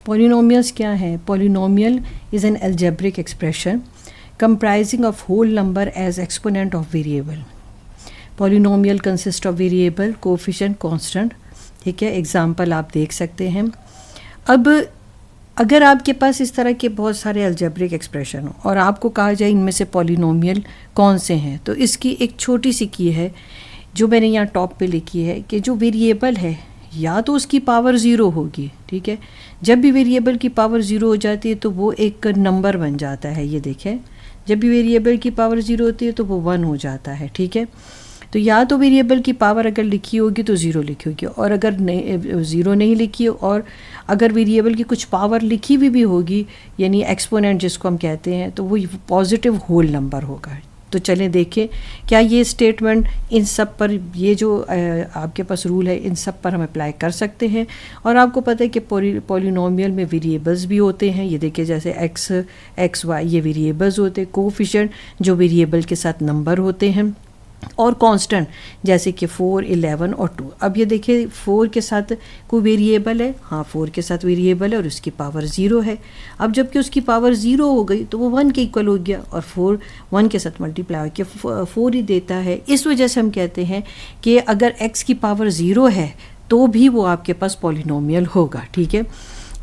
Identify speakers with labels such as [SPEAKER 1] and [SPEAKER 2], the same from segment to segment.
[SPEAKER 1] Polynomials क्या है? Polynomial is an algebraic expression comprising of whole number as exponent of variable. Polynomial consist of variable, coefficient, constant. ठीक है, example आप देख सकते हैं. अब अगर आपके पास इस तरह के बहुत सारे अलजेब्रिक एक्सप्रेशन हो और आपको कहा जाए इनमें से पॉलिनोमियल कौन से हैं, तो इसकी एक छोटी सी की है जो मैंने यहाँ टॉप पे लिखी है कि जो वेरिएबल है या तो उसकी पावर ज़ीरो होगी. ठीक है, जब भी वेरिएबल की पावर ज़ीरो हो जाती है तो वो एक नंबर बन जाता है. ये देखें, जब भी वेरिएबल की पावर ज़ीरो होती है तो वो 1 हो जाता है. ठीक है, तो या तो वेरिएबल की पावर अगर लिखी होगी तो ज़ीरो लिखी होगी, और अगर ज़ीरो नहीं लिखी हो और अगर वेरिएबल की कुछ पावर लिखी भी होगी, यानी एक्सपोनेंट जिसको हम कहते हैं, तो वो पॉजिटिव होल नंबर होगा. तो चलें देखें क्या ये स्टेटमेंट इन सब पर, ये जो आपके पास रूल है इन सब पर हम अप्लाई कर सकते हैं. और आपको पता है कि पॉलिनोमियल में वेरिएबल्स भी होते हैं. ये देखिए जैसे एक्स वाई ये वेरिएबल्स होते हैं, कोफिशिएंट जो वेरिएबल के साथ नंबर होते हैं, और कांस्टेंट जैसे कि 4, 11 और 2. अब ये देखिए 4 के साथ कोई वेरिएबल है, हाँ 4 के साथ वेरिएबल है और उसकी पावर 0 है. अब जबकि उसकी पावर 0 हो गई तो वो 1 के इक्वल हो गया, और 4 1 के साथ मल्टीप्लाई होकर 4 ही देता है. इस वजह से हम कहते हैं कि अगर x की पावर 0 है तो भी वो आपके पास पॉलिनोमियल होगा. ठीक है,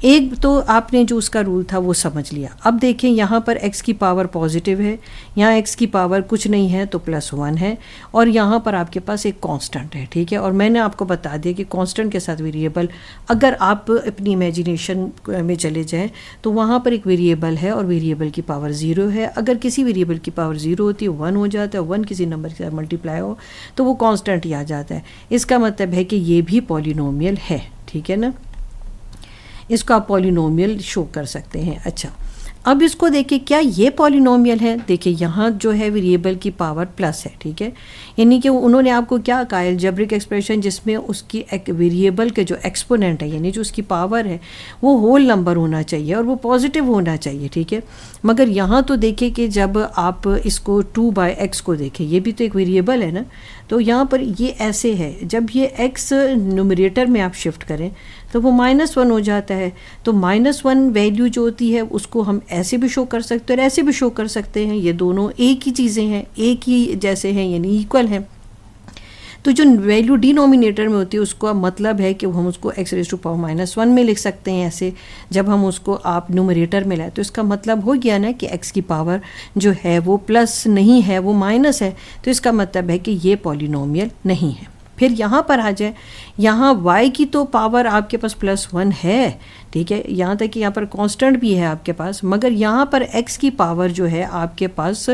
[SPEAKER 1] एक तो आपने जो उसका रूल था वो समझ लिया. अब देखें यहाँ पर x की पावर पॉजिटिव है, यहाँ x की पावर कुछ नहीं है तो +1 है, और यहाँ पर आपके पास एक कांस्टेंट है. ठीक है, और मैंने आपको बता दिया कि कांस्टेंट के साथ वेरिएबल, अगर आप अपनी इमेजिनेशन में चले जाएं तो वहाँ पर एक वेरिएबल है और वेरिएबल की पावर 0 है. अगर किसी वेरिएबल की पावर 0 होती है 1 हो जाता है, 1 किसी नंबर के साथ मल्टीप्लाई हो तो वो कांस्टेंट ही आ जाता है. इसका मतलब है कि ये भी पॉलिनोमियल है. ठीक है ना, इसको आप पॉलिनोमियल शो कर सकते हैं. अच्छा, अब इसको देखिए क्या ये पॉलिनोमियल है. देखिए यहाँ जो है वेरिएबल की पावर प्लस है. ठीक है, यानी कि उन्होंने आपको क्या कहा, अलजेब्रिक एक्सप्रेशन जिसमें उसकी वेरिएबल के जो एक्सपोनेंट है यानी जो उसकी पावर है वो होल नंबर होना चाहिए और वो पॉजिटिव होना चाहिए. ठीक है, मगर यहाँ तो देखिए कि जब आप इसको 2/x को देखें, ये भी तो एक वेरिएबल है ना, तो यहाँ पर ये ऐसे है, जब ये x न्यूमरेटर में आप शिफ्ट करें तो वो -1 हो जाता है. तो -1 वैल्यू जो होती है उसको हम ऐसे भी शो कर सकते हैं और ऐसे भी शो कर सकते हैं. ये दोनों एक ही चीज़ें हैं, एक ही जैसे हैं, यानी इक्वल हैं. तो जो वैल्यू डिनोमिनेटर में होती है उसका मतलब है कि हम उसको x⁻⁻1 में लिख सकते हैं. ऐसे जब हम उसको आप न्यूमरेटर में लाए तो इसका मतलब हो गया ना कि x की पावर जो है वो प्लस नहीं है, वो माइनस है. तो इसका मतलब है कि ये पॉलिनोमियल नहीं है. फिर यहाँ पर आ जाए, यहाँ y की तो पावर आपके पास +1 है. ठीक है, यहाँ तक कि यहाँ पर कांस्टेंट भी है आपके पास, मगर यहाँ पर x की पावर जो है आपके पास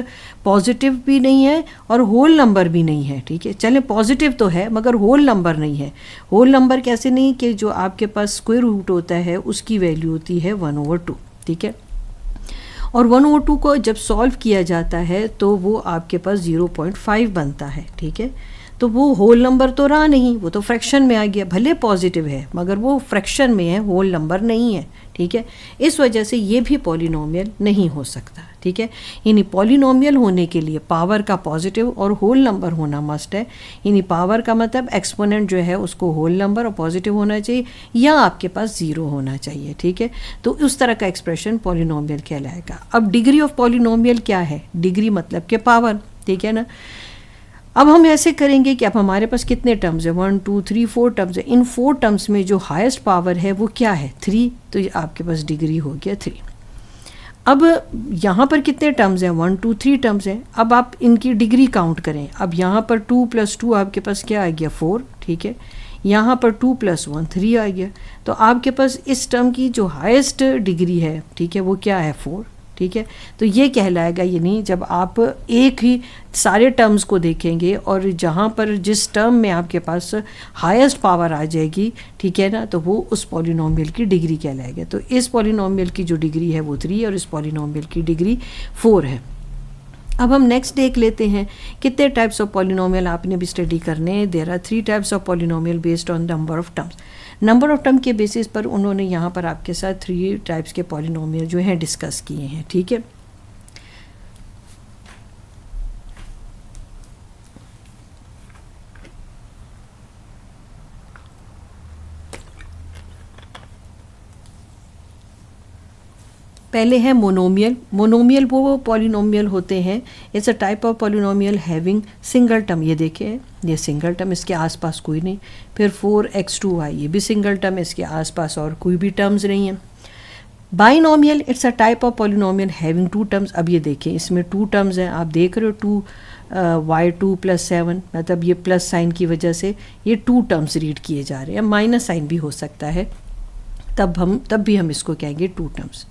[SPEAKER 1] पॉजिटिव भी नहीं है और होल नंबर भी नहीं है. ठीक है, चलें पॉजिटिव तो है मगर होल नंबर नहीं है. होल नंबर कैसे नहीं, कि जो आपके पास स्क्वायर रूट होता है उसकी वैल्यू होती है 1/2. ठीक है, और 1/2 को जब सॉल्व किया जाता है तो वो आपके पास 0.5 बनता है. ठीक है, तो वो होल नंबर तो रहा नहीं, वो तो फ्रैक्शन में आ गया. भले पॉजिटिव है मगर वो फ्रैक्शन में है, होल नंबर नहीं है. ठीक है, इस वजह से ये भी पॉलिनोमियल नहीं हो सकता. ठीक है, यानी पॉलिनोमियल होने के लिए पावर का पॉजिटिव और होल नंबर होना मस्ट है. यानी पावर का मतलब एक्सपोनेंट जो है उसको होल नंबर और पॉजिटिव होना चाहिए, या आपके पास 0 होना चाहिए. ठीक है, तो उस तरह का एक्सप्रेशन पॉलिनोमियल कहलाएगा. अब डिग्री ऑफ पॉलिनोमियल क्या है, डिग्री मतलब के पावर. ठीक है ना, अब हम ऐसे करेंगे कि अब हमारे पास कितने टर्म्स है, 1 2 3 4 टर्म्स है. इन 4 टर्म्स में जो हाईएस्ट पावर है वो क्या है, 3. तो ये आपके पास डिग्री हो गया 3. अब यहाँ पर कितने टर्म्स हैं, 1 2 3 टर्म्स हैं. अब आप इनकी डिग्री काउंट करें. अब यहाँ पर 2 + 2 आपके पास क्या आ गया, 4. ठीक है, यहाँ पर 2 + 1 3 आ गया. तो आपके पास इस टर्म की जो हाईएस्ट डिग्री है, ठीक है, वो क्या है, 4. ठीक है, तो ये कहलाएगा, यानी जब आप एक ही सारे टर्म्स को देखेंगे और जहाँ पर जिस टर्म में आपके पास हाईएस्ट पावर आ जाएगी, ठीक है ना, तो वो उस पॉलिनोमियल की डिग्री कहलाएगा. तो इस पॉलिनोमियल की जो डिग्री है वो 3 और इस पॉलिनोमियल की डिग्री 4 है. अब हम नेक्स्ट देख लेते हैं कितने टाइप्स ऑफ पॉलिनोमियल आपने भी स्टडी करने हैं. There are 3 types of polynomial based on number of terms. Number of term के बेसिस पर उन्होंने यहाँ पर आपके साथ 3 टाइप्स के पॉलिनोमियल जो हैं डिस्कस किए हैं. ठीक है, पहले है मोनोमियल। मोनोमियल वो पॉलिनोमियल होते हैं, it's a type of polynomial having single term. ये देखिए, ये सिंगल टर्म, इसके आसपास कोई नहीं। फिर 4x2y, ये भी सिंगल टर्म है, इसके आसपास और कोई भी टर्म्स नहीं है। Binomial, it's a type of polynomial having two terms. अब ये देखिए, इसमें टू टर्म्स हैं, आप देख रहे हो, 2y2 + 7, मतलब ये प्लस साइन की वजह से ये टू टर्म्स रीड किए जा रहे हैं। माइनस साइन भी हो सकता है, तब भी हम इसको कहेंगे टू टर्म्स।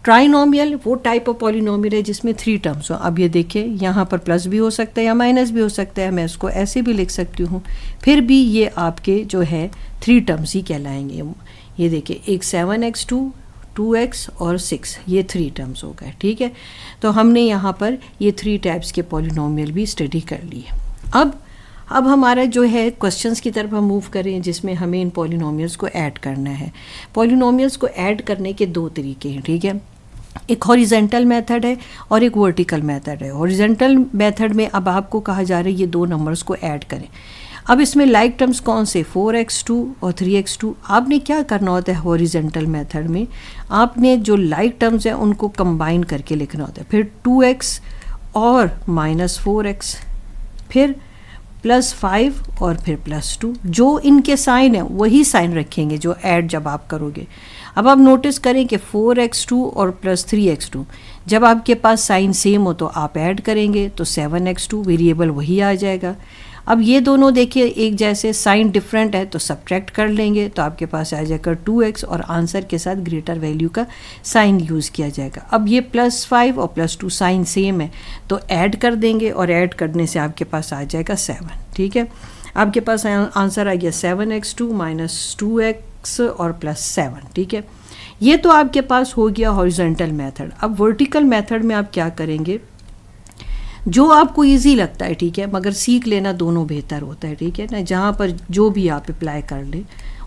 [SPEAKER 1] ट्राइनोमियल वो टाइप ऑफ पॉलिनोमियल है जिसमें थ्री टर्म्स हो। अब ये देखिए, यहाँ पर प्लस भी हो सकता है या माइनस भी हो सकता है, मैं इसको ऐसे भी लिख सकती हूँ, फिर भी ये आपके जो है थ्री टर्म्स ही कहलाएंगे। ये देखिए, एक 7x2, 2x और 6, ये थ्री टर्म्स हो गए। ठीक है, तो हमने यहाँ पर ये थ्री टाइप्स के पॉलिनोमियल भी स्टडी कर लिए। अब हमारा जो है क्वेश्चंस की तरफ हम मूव करें, जिसमें हमें इन पॉलिनोमियल्स को ऐड करना है। पॉलिनोमियल्स को ऐड करने के दो तरीके हैं, ठीक है। एक हॉरिजेंटल मेथड है और एक वर्टिकल मेथड है। हॉरिजेंटल मेथड में अब आपको कहा जा रहा है ये दो नंबर्स को ऐड करें। अब इसमें लाइक टर्म्स कौन से, 4x2 और 3x2। आपने क्या करना होता है हॉरिजेंटल मेथड में, आपने जो लाइक टर्म्स हैं उनको कंबाइन करके लिखना होता है। फिर 2x और -4x, फिर +5 और फिर +2, जो इनके साइन है वही साइन रखेंगे जो ऐड जब आप करोगे। अब आप नोटिस करें कि 4x2 और +3x2, जब आपके पास साइन सेम हो तो आप ऐड करेंगे तो 7x2 वेरिएबल वही आ जाएगा। अब ये दोनों देखिए एक जैसे, साइन डिफरेंट है तो सब्ट्रैक्ट कर लेंगे तो आपके पास आ जाएगा 2x और आंसर के साथ ग्रेटर वैल्यू का साइन यूज़ किया जाएगा। अब ये +5 और +2 साइन सेम है तो ऐड कर देंगे और ऐड करने से आपके पास आ जाएगा 7। ठीक है, आपके पास आंसर आ गया 7x2 - 2x और +7। ठीक है, ये तो आपके पास हो गया हॉरिजॉन्टल मेथड। अब वर्टिकल मेथड में आप क्या करेंगे, जो आपको इजी लगता है, ठीक है, मगर सीख लेना दोनों बेहतर होता है, ठीक है ना, जहाँ पर जो भी आप अप्लाई कर लें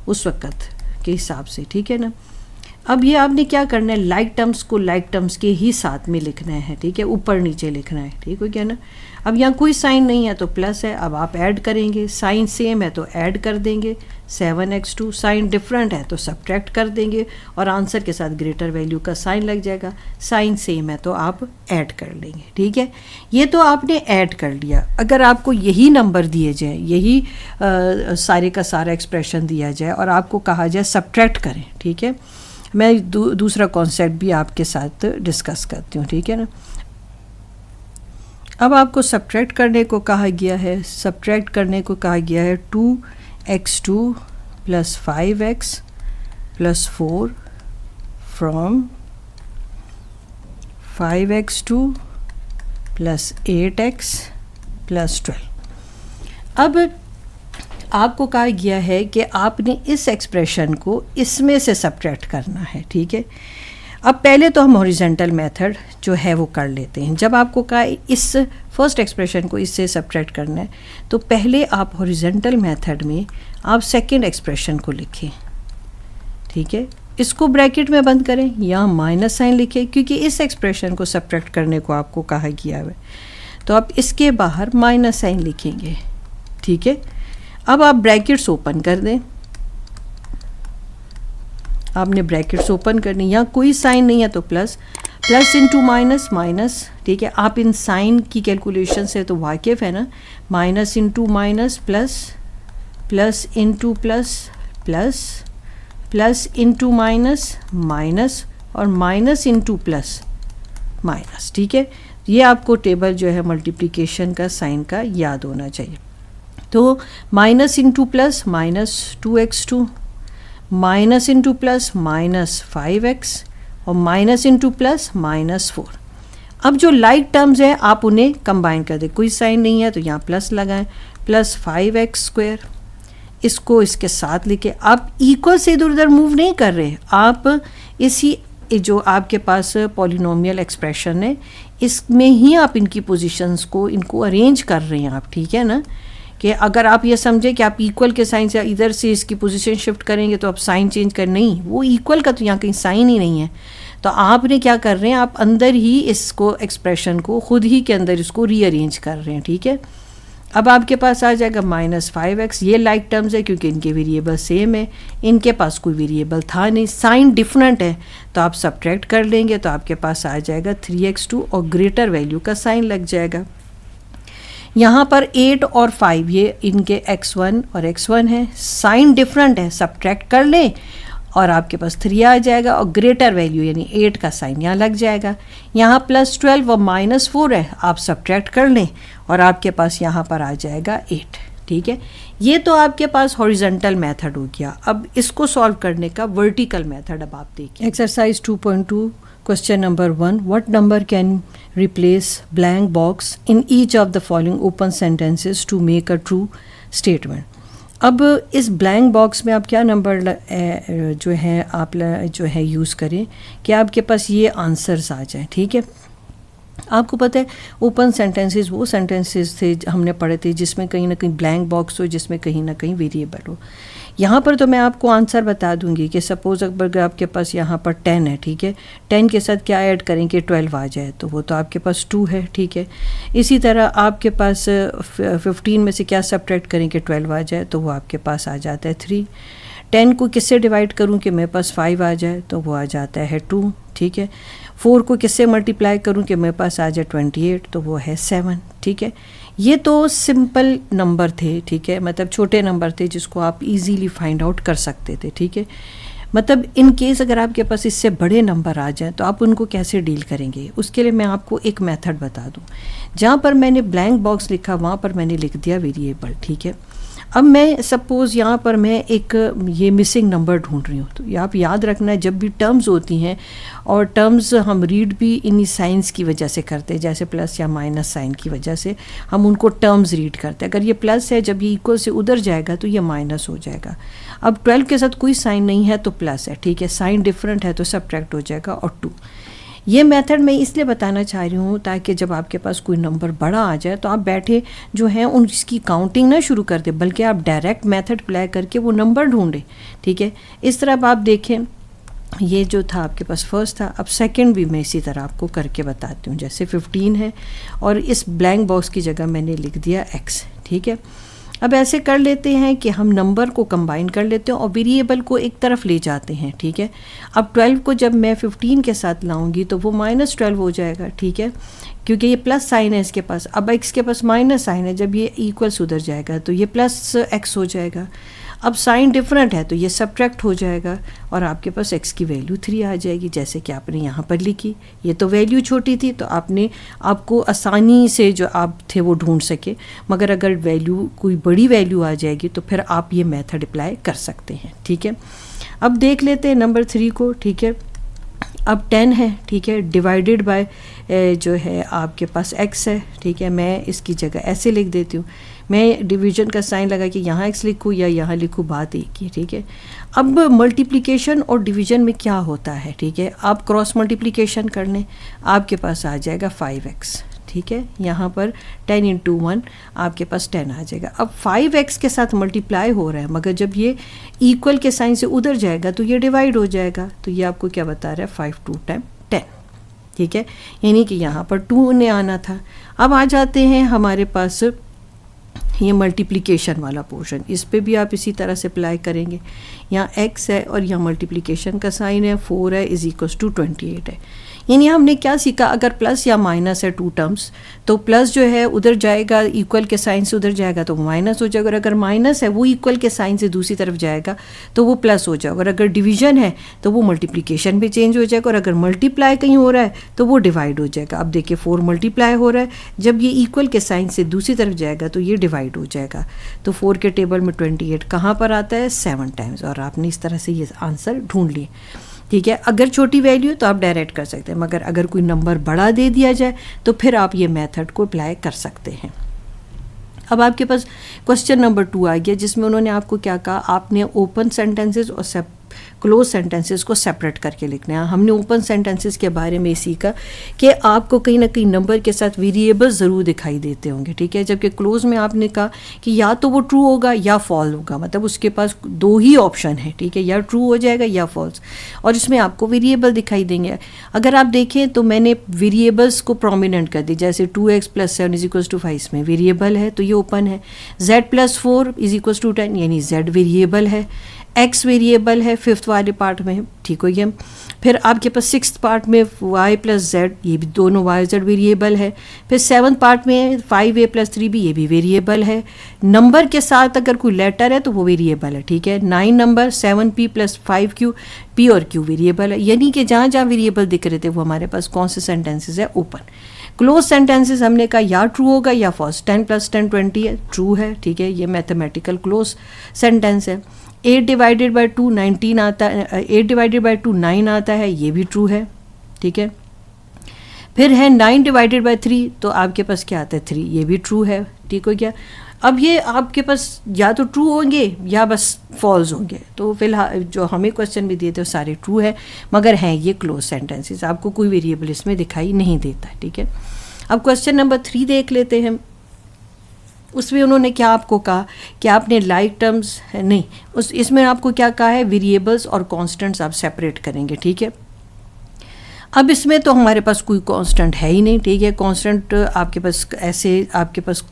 [SPEAKER 1] उस वक़्त के हिसाब से, ठीक है ना। अब ये आपने क्या करना है, लाइक टर्म्स को लाइक टर्म्स के ही साथ में लिखना है, ठीक है, ऊपर नीचे लिखना है, ठीक हो गया ना। अब यहाँ कोई साइन नहीं है तो प्लस है, अब आप ऐड करेंगे, साइन सेम है तो ऐड कर देंगे 7x2, साइन डिफरेंट है तो सब्ट्रैक्ट कर देंगे और आंसर के साथ ग्रेटर वैल्यू का साइन लग जाएगा। साइन सेम है तो आप ऐड कर लेंगे। ठीक है, ये तो आपने ऐड कर लिया। अगर आपको यही नंबर दिए जाए, यही सारे का सारा एक्सप्रेशन दिया जाए और आपको कहा जाए सब्ट्रैक्ट करें, ठीक है, मैं दूसरा कॉन्सेप्ट भी आपके साथ डिस्कस करती हूँ, ठीक है ना। अब आपको सब्ट्रैक्ट करने को कहा गया है, सब्ट्रैक्ट करने को कहा गया है 2x2 + 5x + 4 from 5x2 + 8x + 12। अब आपको कहा गया है कि आपने इस एक्सप्रेशन को इसमें से सब्ट्रैक्ट करना है, ठीक है। अब पहले तो हम हॉरिजॉन्टल मेथड जो है वो कर लेते हैं। जब आपको कहा इस फर्स्ट एक्सप्रेशन को इससे सब्ट्रैक्ट करना है तो पहले आप हॉरिजॉन्टल मेथड में आप सेकंड एक्सप्रेशन को लिखें, ठीक है, इसको ब्रैकेट में बंद करें या माइनस साइन लिखें, क्योंकि इस एक्सप्रेशन को सब्ट्रैक्ट करने को आपको कहा गया है, तो आप इसके बाहर माइनस साइन लिखेंगे। ठीक है, अब आप ब्रैकेट्स ओपन कर दें, आपने ब्रैकेट्स ओपन करनी, यहाँ कोई साइन नहीं है तो प्लस इंटू माइनस माइनस, ठीक है, आप इन साइन की कैलकुलेशन से तो वाकिफ़ है ना, minus into minus plus into plus into minus minus और माइनस इंटू प्लस माइनस। ठीक है, ये आपको टेबल जो है मल्टीप्लिकेशन का साइन का याद होना चाहिए। तो minus into plus -2x2, minus into plus -5x और माइनस इंटू प्लस -4। अब जो लाइक टर्म्स हैं आप उन्हें कंबाइन कर दें, कोई साइन नहीं है तो यहाँ प्लस लगाएं, +5x², इसको इसके साथ लिखे। आप इक्वल से इधर उधर मूव नहीं कर रहे, आप इसी जो आपके पास पॉलिनोमियल एक्सप्रेशन है इसमें ही आप इनकी पोजीशंस को इनको अरेंज कर रहे हैं आप, ठीक है ना। कि अगर आप ये समझे कि आप इक्वल के साइन से इधर से इसकी पोजीशन शिफ्ट करेंगे तो आप साइन चेंज कर, नहीं, वो इक्वल का तो यहाँ कहीं साइन ही नहीं है, तो आपने क्या कर रहे हैं, आप अंदर ही इसको एक्सप्रेशन को खुद ही के अंदर इसको रीअरेंज कर रहे हैं। ठीक है, अब आपके पास आ जाएगा -5x, ये लाइक टर्म्स है क्योंकि इनके वेरिएबल सेम है, इनके पास कोई वेरिएबल था नहीं, साइन डिफरेंट है तो आप सब्ट्रैक्ट कर लेंगे तो आपके पास आ जाएगा 3x2 और ग्रेटर वैल्यू का साइन लग जाएगा। यहाँ पर 8 और 5 ये इनके x1 और x1 है, साइन डिफरेंट है, सब्ट्रैक्ट कर लें और आपके पास 3 आ जाएगा और ग्रेटर वैल्यू यानी 8 का साइन यहाँ लग जाएगा। यहाँ +12 और -4 है, आप सब्ट्रैक्ट कर लें और आपके पास यहाँ पर आ जाएगा 8। ठीक है, ये तो आपके पास हॉरिजॉन्टल मेथड हो गया। अब इसको सॉल्व करने का वर्टिकल मेथड अब आप देखिए। Exercise 2.2 question number 1, what number can replace blank box in each of the following open sentences to make a true statement. अब इस ब्लैंक बॉक्स में आप क्या नंबर जो है आप जो है यूज़ करें कि आपके पास ये आंसर्स आ जाएं। ठीक है, आपको पता है ओपन सेंटेंसेस वो सेंटेंसेस थे हमने पढ़े थे जिसमें कहीं ना कहीं ब्लैंक बॉक्स हो, जिसमें कहीं ना कहीं वेरिएबल हो। यहाँ पर तो मैं आपको आंसर बता दूंगी कि सपोज अगर आपके पास यहाँ पर 10 है, ठीक है, 10 के साथ क्या ऐड करें कि 12 आ जाए तो वो तो आपके पास 2 है। ठीक है, इसी तरह आपके पास 15 में से क्या सब्ट्रैक्ट करें कि 12 आ जाए तो वो आपके पास आ जाता है 3। 10 को किससे डिवाइड करूं कि मेरे पास 5 आ जाए तो वो आ जाता है 2। ठीक है, 4 को किससे मल्टीप्लाई करूं कि मेरे पास आ जाए 28 तो वो है 7। ठीक है, ये तो सिंपल नंबर थे। ठीक है, मतलब छोटे नंबर थे जिसको आप इजीली फाइंड आउट कर सकते थे। ठीक है, मतलब इन केस अगर आपके पास इससे बड़े नंबर आ जाएं तो आप उनको कैसे डील करेंगे, उसके लिए मैं आपको एक मेथड बता दूं। जहाँ पर मैंने ब्लैंक बॉक्स लिखा वहाँ पर मैंने लिख दिया वेरिएबल। ठीक है, अब मैं सपोज़ यहाँ पर मैं एक ये मिसिंग नंबर ढूंढ रही हूँ, तो आप याद रखना जब भी टर्म्स होती हैं और टर्म्स हम रीड भी इन्हीं साइंस की वजह से करते हैं, जैसे प्लस या माइनस साइन की वजह से हम उनको टर्म्स रीड करते हैं। अगर ये प्लस है, जब ये इक्वल से उधर जाएगा तो ये माइनस हो जाएगा। अब 12 के साथ कोई साइन नहीं है तो प्लस है। ठीक है, साइन डिफरेंट है तो सब्ट्रैक्ट हो जाएगा और 2। ये मेथड मैं इसलिए बताना चाह रही हूँ ताकि जब आपके पास कोई नंबर बड़ा आ जाए तो आप बैठे जो हैं उसकी काउंटिंग ना शुरू कर दें, बल्कि आप डायरेक्ट मेथड अप्लाई करके वो नंबर ढूंढें। ठीक है, इस तरह अब आप देखें, ये जो था आपके पास फर्स्ट था, अब सेकंड भी मैं इसी तरह आपको करके बताती हूँ। जैसे 15 है और इस ब्लैंक बॉक्स की जगह मैंने लिख दिया x। ठीक है, अब ऐसे कर लेते हैं कि हम नंबर को कंबाइन कर लेते हैं और वेरिएबल को एक तरफ ले जाते हैं। ठीक है, अब 12 को जब मैं 15 के साथ लाऊंगी तो वो -12 हो जाएगा। ठीक है, क्योंकि ये प्लस साइन है इसके पास। अब x के पास माइनस साइन है, जब ये इक्वल उधर जाएगा तो ये प्लस x हो जाएगा। अब साइन डिफरेंट है तो ये सब्ट्रैक्ट हो जाएगा और आपके पास x की वैल्यू 3 आ जाएगी, जैसे कि आपने यहाँ पर लिखी। ये तो वैल्यू छोटी थी तो आपको आसानी से जो आप थे वो ढूंढ सके, मगर अगर वैल्यू कोई बड़ी वैल्यू आ जाएगी तो फिर आप ये मेथड अप्लाई कर सकते हैं। ठीक है, अब देख लेते हैं नंबर 3 को। ठीक है, अब 10 है। ठीक है, डिवाइडेड बाय जो है आपके पास x है। ठीक है, मैं इसकी जगह ऐसे लिख देती हूँ। मैं डिवीजन का साइन लगा कि यहाँ x लिखूँ या यहाँ लिखूँ, बात एक ही। ठीक है, अब मल्टीप्लिकेशन और डिवीजन में क्या होता है, ठीक है, आप क्रॉस मल्टीप्लिकेशन कर लें, आपके पास आ जाएगा 5x। ठीक है, यहाँ पर 10 × 1 आपके पास 10 आ जाएगा। अब 5x के साथ मल्टीप्लाई हो रहा है, मगर जब ये इक्वल के साइन से उधर जाएगा तो ये डिवाइड हो जाएगा। तो ये आपको क्या बता रहा है, 5 × 2 × 10। ठीक है, यानी कि यहाँ पर 2 ने आना था। अब आ जाते हैं हमारे पास ये मल्टीप्लिकेशन वाला पोर्शन, इस पे भी आप इसी तरह से अप्लाई करेंगे। यहाँ x है और यहाँ मल्टीप्लिकेशन का साइन है, 4 है = 28 है। यानी हमने क्या सीखा, अगर प्लस या माइनस है 2 टर्म्स तो प्लस जो है उधर जाएगा, इक्वल के साइन से उधर जाएगा तो माइनस हो जाएगा, और अगर माइनस है वो इक्वल के साइन से दूसरी तरफ जाएगा तो वो प्लस हो जाएगा, और अगर डिवीजन है तो वो मल्टीप्लिकेशन पे चेंज हो जाएगा, और अगर मल्टीप्लाई कहीं हो रहा है तो वो डिवाइड हो जाएगा। अब देखिए 4 मल्टीप्लाई हो रहा है, जब ये इक्वल के साइन से दूसरी तरफ जाएगा तो ये डिवाइड हो जाएगा। तो 4 के टेबल में 28 कहाँ पर आता है, 7 टाइम्स, और आपने इस तरह से ये आंसर ढूंढ लिए। ठीक है, अगर छोटी वैल्यू तो आप डायरेक्ट कर सकते हैं, मगर अगर कोई नंबर बड़ा दे दिया जाए तो फिर आप ये मेथड को अप्लाई कर सकते हैं। अब आपके पास क्वेश्चन नंबर 2 आ गया, जिसमें उन्होंने आपको क्या कहा, आपने ओपन सेंटेंसेस और क्लोज सेंटेंसेस को सेपरेट करके लिखना है। हमने ओपन सेंटेंसेस के बारे में सीखा कि आपको कहीं ना कहीं नंबर के साथ वेरिएबल्स ज़रूर दिखाई देते होंगे, ठीक है, जबकि क्लोज में आपने कहा कि या तो वो ट्रू होगा या फॉल्स होगा, मतलब उसके पास दो ही ऑप्शन है, ठीक है, या ट्रू हो जाएगा या फॉल्स, और इसमें आपको वेरिएबल दिखाई देंगे। अगर आप देखें तो मैंने वेरिएबल्स को प्रोमिनेंट कर दी, जैसे 2x + 7 = 5 इसमें वेरिएबल है तो ये ओपन है, z + 4 = 10 यानी z वेरिएबल है, x वेरिएबल है 5th वाले पार्ट में, ठीक हो गया। फिर आपके पास 6th पार्ट में y + z, ये भी दोनों y z वेरिएबल है। फिर 7th पार्ट में 5a + 3b, ये भी वेरिएबल है। नंबर के साथ अगर कोई लेटर है तो वो वेरिएबल है, ठीक है। 9 नंबर 7p + 5q, p और q वेरिएबल है, यानी कि जहाँ जहाँ वेरिएबल दिख रहे थे वो हमारे पास कौन से सेंटेंसेस है, ओपन। क्लोज सेंटेंसेस हमने कहा या ट्रू होगा या फॉल्स। 10 + 10 20 है, ट्रू है, ठीक है, ये मैथमेटिकल क्लोज सेंटेंस है। 8 / 2 19 आता है, 8 / 2 9 आता है, ये भी ट्रू है, ठीक है। फिर है 9 / 3, तो आपके पास क्या आता है 3, ये भी ट्रू है, ठीक हो गया। अब ये आपके पास या तो ट्रू होंगे या बस फॉल्स होंगे, तो फिलहाल जो हमें क्वेश्चन भी दिए थे वो सारे ट्रू है, मगर हैं ये क्लोज सेंटेंसेस, आपको कोई वेरिएबल इसमें दिखाई नहीं देता, ठीक है। अब क्वेश्चन नंबर 3 देख लेते हैं। उसमें उन्होंने क्या आपको कहा कि आपने लाइक टर्म्स नहीं, इसमें आपको क्या कहा है, वेरिएबल्स और कांस्टेंट्स आप सेपरेट करेंगे, ठीक है। अब इसमें तो हमारे पास कोई कांस्टेंट है ही नहीं, ठीक है। कांस्टेंट आपके पास ऐसे, आपके पास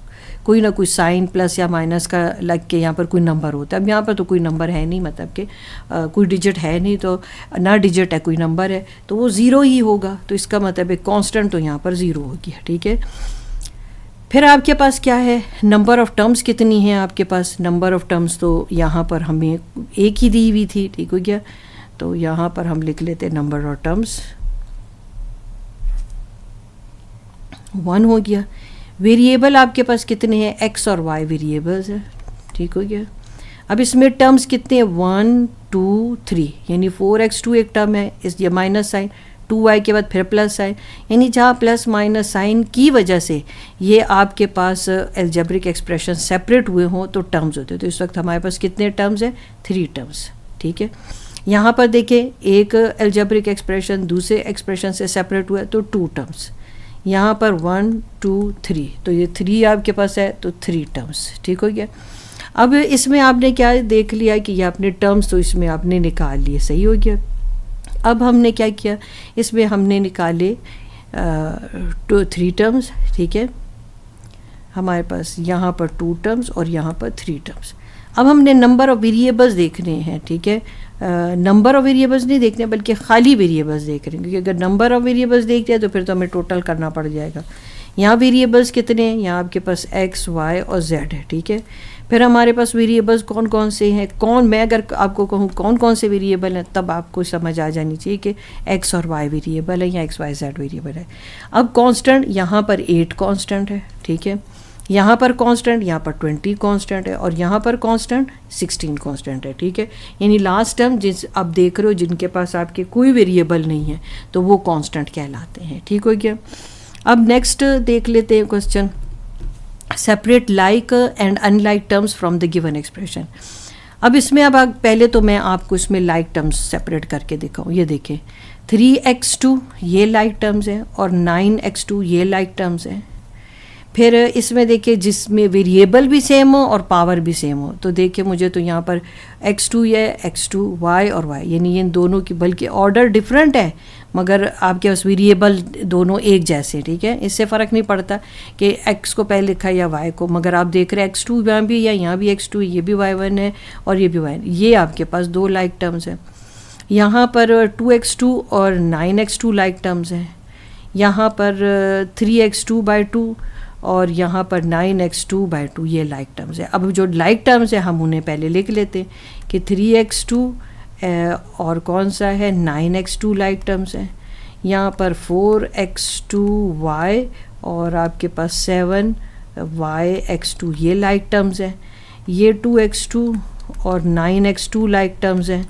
[SPEAKER 1] कोई ना कोई साइन प्लस या माइनस का लग के यहाँ पर कोई नंबर होता है। अब यहाँ पर तो कोई नंबर है नहीं, मतलब कि कोई डिजिट है नहीं, तो ना डिजिट है कोई नंबर है तो वो ज़ीरो ही होगा, तो इसका मतलब है कांस्टेंट तो यहाँ पर ज़ीरो हो गया, ठीक है। फिर आपके पास क्या है, नंबर ऑफ़ टर्म्स कितनी है आपके पास। नंबर ऑफ़ टर्म्स तो यहाँ पर हमें एक ही दी हुई थी, ठीक हो गया, तो यहाँ पर हम लिख लेते नंबर ऑफ़ टर्म्स 1 हो गया। वेरिएबल आपके पास कितने हैं, x और y वेरिएबल्स है, ठीक हो गया। अब इसमें टर्म्स कितने हैं, 1 2 3, यानी 4x2 एक टर्म है, इस ये माइनस साइन, 2y के बाद फिर प्लस साइन, यानी जहाँ प्लस माइनस साइन की वजह से ये आपके पास एल्जेब्रिक एक्सप्रेशन सेपरेट हुए हों तो टर्म्स होते हैं। तो इस वक्त हमारे पास कितने टर्म्स हैं, 3 टर्म्स, ठीक है। यहाँ पर देखें एक एल्जेब्रिक एक्सप्रेशन दूसरे एक्सप्रेशन से सेपरेट हुआ है तो 2 टर्म्स, यहाँ पर 1 2 3, तो ये 3 आपके पास है तो 3 टर्म्स, ठीक हो गया। अब इसमें आपने क्या देख लिया कि ये आपने टर्म्स तो इसमें आपने निकाल लिए, सही हो गया। अब हमने क्या किया, इसमें हमने निकाले 3 टर्म्स, ठीक है। हमारे पास यहाँ पर 2 टर्म्स और यहाँ पर 3 टर्म्स। अब हमने नंबर ऑफ़ वेरिएबल्स देखने हैं, ठीक है। नंबर ऑफ़ वेरिएबल्स नहीं देखने बल्कि खाली वेरिएबल्स देख रहे हैं, क्योंकि अगर नंबर ऑफ़ वेरिएबल्स देखते हैं तो फिर तो हमें टोटल करना पड़ जाएगा। यहाँ वेरिएबल्स कितने हैं, यहाँ आपके पास x y और z है, ठीक है। फिर हमारे पास वेरिएबल्स कौन कौन से हैं, मैं अगर आपको कहूँ कौन कौन से वेरिएबल हैं तब आपको समझ आ जानी चाहिए कि x और y वेरिएबल है या x y z वेरिएबल है। अब कांस्टेंट यहाँ पर 8 कांस्टेंट है, ठीक है। यहाँ पर कांस्टेंट, यहाँ पर 20 कांस्टेंट है और यहाँ पर कांस्टेंट 16 कांस्टेंट है, ठीक है। यानी लास्ट टर्म जिस आप देख रहे हो जिनके पास आपके कोई वेरिएबल नहीं है तो वो कांस्टेंट कहलाते हैं, ठीक हो गया। अब नेक्स्ट देख लेते हैं question, separate like and unlike terms from the given expression. अब इसमें अब पहले तो मैं आपको इसमें लाइक टर्म्स सेपरेट करके दिखाऊँ। ये देखें 3x2 ये लाइक टर्म्स हैं और 9x2 ये लाइक टर्म्स हैं। फिर इसमें देखिए जिसमें वेरिएबल भी सेम हो और पावर भी सेम हो, तो देखिए मुझे तो यहाँ पर x2 है, x2 y और y, यानी इन दोनों की बल्कि ऑर्डर डिफरेंट है मगर आपके पास वेरिएबल दोनों एक जैसे, ठीक है। इससे फ़र्क नहीं पड़ता कि x को पहले लिखा या y को, मगर आप देख रहे हैं x2 यहाँ भी या यहाँ भी x2, ये भी y1 है और ये भी y1, ये आपके पास 2 लाइक टर्म्स हैं। यहाँ पर 2x2 और 9x2 लाइक टर्म्स हैं। यहाँ पर 3x2/2 और यहाँ पर 9x2/2 ये लाइक टर्म्स है। अब जो लाइक टर्म्स है हम उन्हें पहले लिख लेते हैं कि 3x2 और कौन सा है 9x2 लाइक टर्म्स है। यहाँ पर 4x2y और आपके पास 7yx2 ये लाइक टर्म्स हैं। ये 2x2 और 9x2 लाइक टर्म्स हैं।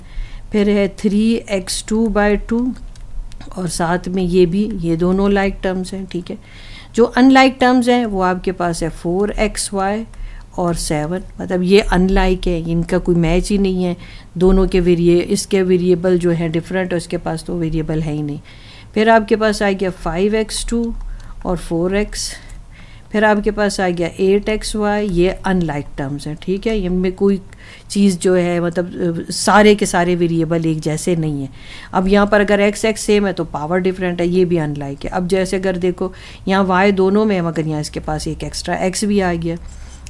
[SPEAKER 1] फिर है 3x2/2 और साथ में ये दोनों लाइक टर्म्स हैं, ठीक है। जो अनलाइक टर्म्स हैं वो आपके पास है 4xy और 7, मतलब ये अनलाइक है, इनका कोई मैच ही नहीं है। दोनों के इसके वेरिएबल जो है डिफरेंट है, उसके पास तो वेरिएबल है ही नहीं। फिर आपके पास आ गया 5x2 और 4x। फिर आपके पास आ गया 8xy, ये अनलाइक टर्म्स हैं, ठीक है। इनमें कोई चीज़ जो है मतलब सारे के सारे वेरिएबल एक जैसे नहीं है। अब यहाँ पर अगर x सेम है तो पावर डिफरेंट है, ये भी अनलाइक है। अब जैसे अगर देखो यहाँ y दोनों में है, मगर यहाँ इसके पास एक एक्स्ट्रा x भी आ गया,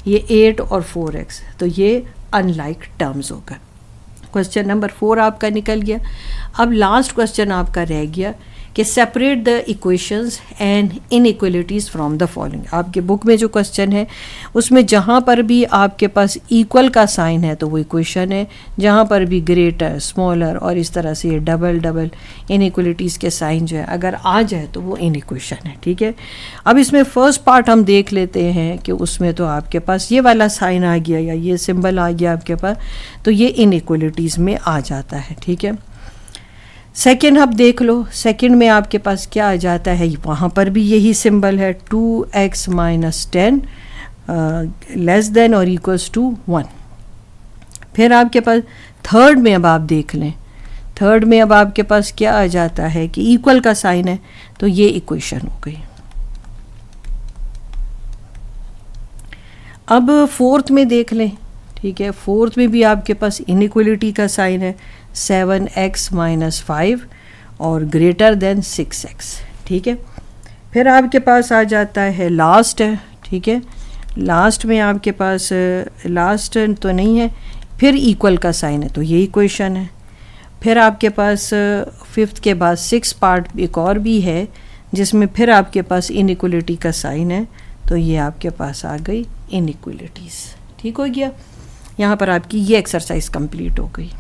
[SPEAKER 1] ये 8 और 4x, तो ये अनलाइक टर्म्स होगा। क्वेश्चन नंबर 4 आपका निकल गया। अब लास्ट क्वेश्चन आपका रह गया कि separate the equations and inequalities from the following. आपके बुक में जो क्वेश्चन है उसमें जहाँ पर भी आपके पास इक्वल का साइन है तो वो इक्वेशन है, जहाँ पर भी ग्रेटर, स्मॉलर और इस तरह से ये डबल इनइक्वलिटीज़ के साइन जो है अगर आ जाए तो वो इनइक्वेशन है, ठीक है। अब इसमें फर्स्ट पार्ट हम देख लेते हैं कि उसमें तो आपके पास ये वाला साइन आ गया या ये सिंबल आ गया आपके पास, तो ये इनइक्वलिटीज़ में आ जाता है, ठीक है। सेकंड आप देख लो, सेकंड में आपके पास क्या आ जाता है, वहाँ पर भी यही सिंबल है 2x - 10 लेस देन और इक्वल्स टू 1। फिर आपके पास थर्ड में अब आप देख लें, थर्ड में अब आपके पास क्या आ जाता है कि इक्वल का साइन है, तो ये इक्वेशन हो गई। अब फोर्थ में देख लें, ठीक है। फोर्थ में भी आपके पास इनइक्वलिटी का साइन है 7x - 5 और ग्रेटर देन 6x, ठीक है। फिर आपके पास आ जाता है लास्ट है, ठीक है। लास्ट में आपके पास लास्ट तो नहीं है, फिर इक्वल का साइन है तो ये इक्वेशन है। फिर आपके पास फिफ्थ के बाद 6 पार्ट एक और भी है जिसमें फिर आपके पास इनइक्वलिटी का साइन है, तो ये आपके पास आ गई इनइक्वलिटीज़, ठीक हो गया। यहाँ पर आपकी ये एक्सरसाइज कंप्लीट हो गई।